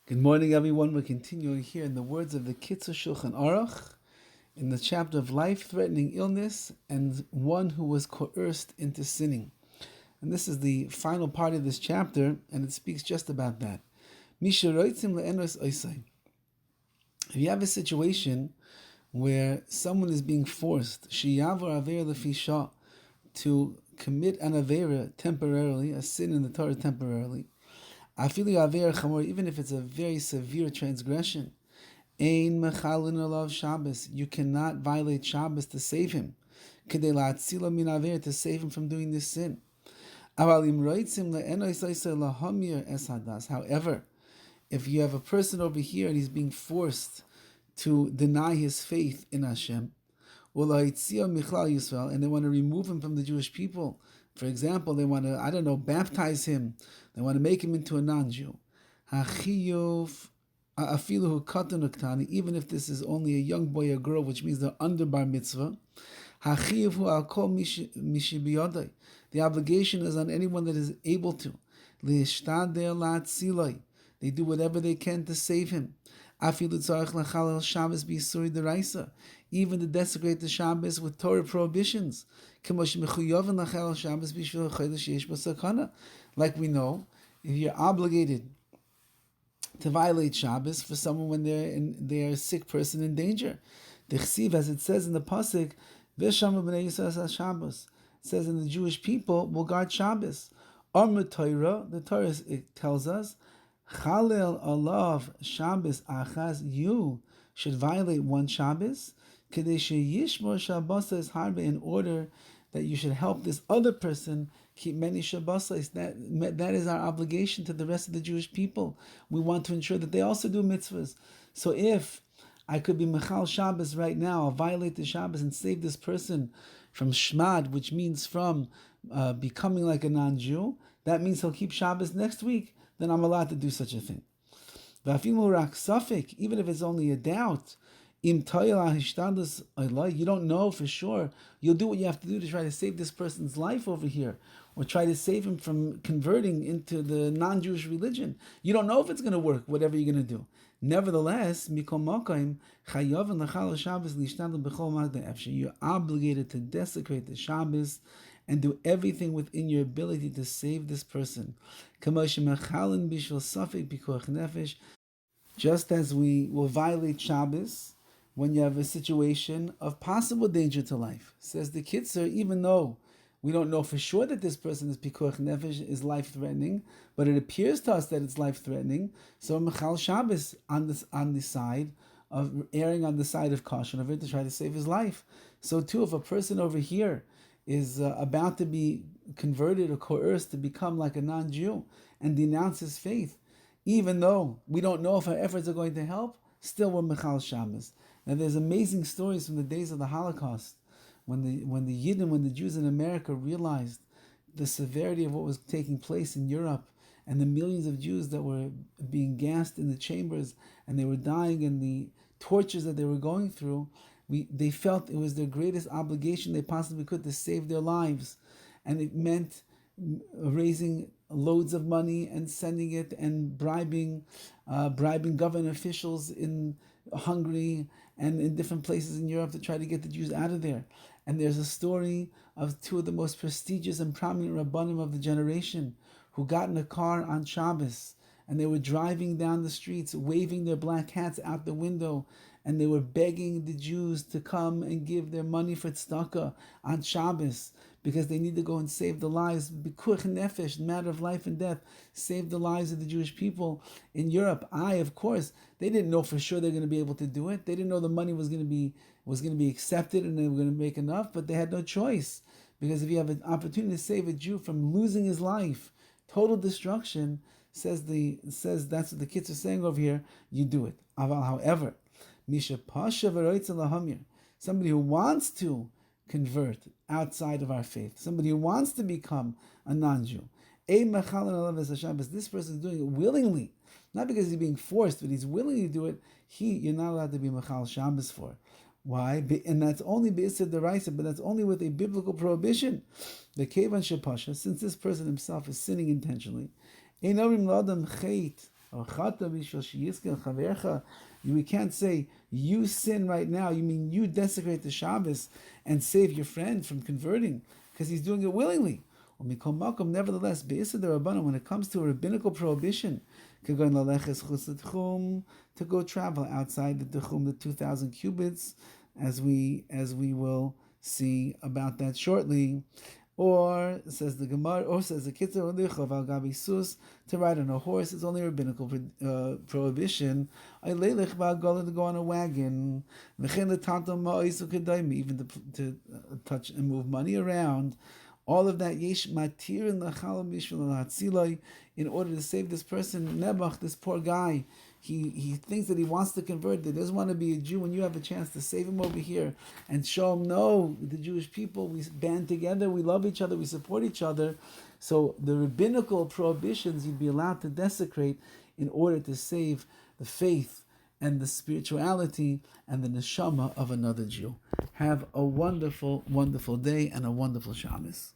Good morning, everyone. We're continuing here in the words of the Kitzur Shulchan Aruh in the chapter of life-threatening illness and one who was coerced into sinning. And this is the final part of this chapter, and it speaks just about that. If you have a situation where someone is being forced to commit an avera temporarily, a sin in the Torah temporarily, even if it's a very severe transgression, Ein mechalin alav Shabbos. You cannot violate Shabbos to save him. Kedei la'atzilo min aver, to save him from doing this sin. However, if you have a person over here and he's being forced to deny his faith in Hashem, and they want to remove him from the Jewish people, for example, they want to, baptize him, they want to make him into a non-Jew. Even if this is only a young boy or girl, which means they're under bar mitzvah, the obligation is on anyone that is able to. They do whatever they can to save him. Even to desecrate the Shabbos with Torah prohibitions. Like we know, if you're obligated to violate Shabbos for someone when they're a sick person in danger. The Chsiv, as it says in the Pasuk, V'shamu b'nei Yisrael Shabbos. It says in the Jewish people will guard Shabbos. The Torah it tells us, Chalel alav Shabbos achaz, you should violate one Shabbos, Kedei sheyishmor Shabbos harbe, in order that you should help this other person keep many Shabbos. That is our obligation to the rest of the Jewish people. We want to ensure that they also do mitzvahs. So if I could be Mechal Shabbos right now, I'll violate the Shabbos and save this person from Shmad, which means from becoming like a non-Jew, that means he'll keep Shabbos next week, then I'm allowed to do such a thing. Even if it's only a doubt, you don't know for sure, you'll do what you have to do to try to save this person's life over here, or try to save him from converting into the non-Jewish religion. You don't know if it's going to work, whatever you're going to do. Nevertheless, you're obligated to desecrate the Shabbos and do everything within your ability to save this person. Just as we will violate Shabbos when you have a situation of possible danger to life. Says the Kitzur, even though we don't know for sure that this person is pikuach nefesh, is life-threatening, but it appears to us that it's life-threatening, so Mechal Shabbos on the side of erring on the side of caution of it to try to save his life. So too, if a person over here is about to be converted or coerced to become like a non-Jew and denounce his faith, even though we don't know if our efforts are going to help, still we're Mechal Shabbos. Now there's amazing stories from the days of the Holocaust, when the Jews in America realized the severity of what was taking place in Europe, and the millions of Jews that were being gassed in the chambers, and they were dying, and the tortures that they were going through, they felt it was their greatest obligation they possibly could to save their lives. And it meant raising loads of money and sending it and bribing government officials in Hungary and in different places in Europe to try to get the Jews out of there. And there's a story of two of the most prestigious and prominent Rabbanim of the generation who got in a car on Shabbos, and they were driving down the streets, waving their black hats out the window, and they were begging the Jews to come and give their money for tzedakah on Shabbos, because they need to go and save the lives, bikuach nefesh, matter of life and death, save the lives of the Jewish people in Europe. Of course, they didn't know for sure they're going to be able to do it. They didn't know the money was going to be accepted and they were going to make enough, but they had no choice, because if you have an opportunity to save a Jew from losing his life, total destruction, says that's what the kids are saying over here, you do it. However, somebody who wants to convert outside of our faith, somebody who wants to become a non-Jew, this person is doing it willingly, not because he's being forced, but he's willing to do it. You're not allowed to be Mechal Shabbos for. Why? And that's only B'Isser D'Oraisa, but that's only with a biblical prohibition. The Kevan Shepasha, since this person himself is sinning intentionally, We can't say you sin right now. You mean you desecrate the Shabbos and save your friend from converting because he's doing it willingly. Nevertheless, when it comes to a rabbinical prohibition, to go travel outside the Techum, the 2,000 cubits, as we will see about that shortly. Or says the Gemara, or says the Kitzur, to ride on a horse is only a rabbinical prohibition. To go on a wagon, even to touch and move money around. All of that yesh matir in order to save this person, Nebuch, this poor guy. He thinks that he wants to convert, that he doesn't want to be a Jew, and you have a chance to save him over here and show him, no, the Jewish people, we band together, we love each other, we support each other. So the rabbinical prohibitions you'd be allowed to desecrate in order to save the faith and the spirituality and the neshama of another Jew. Have a wonderful, wonderful day and a wonderful Shabbos.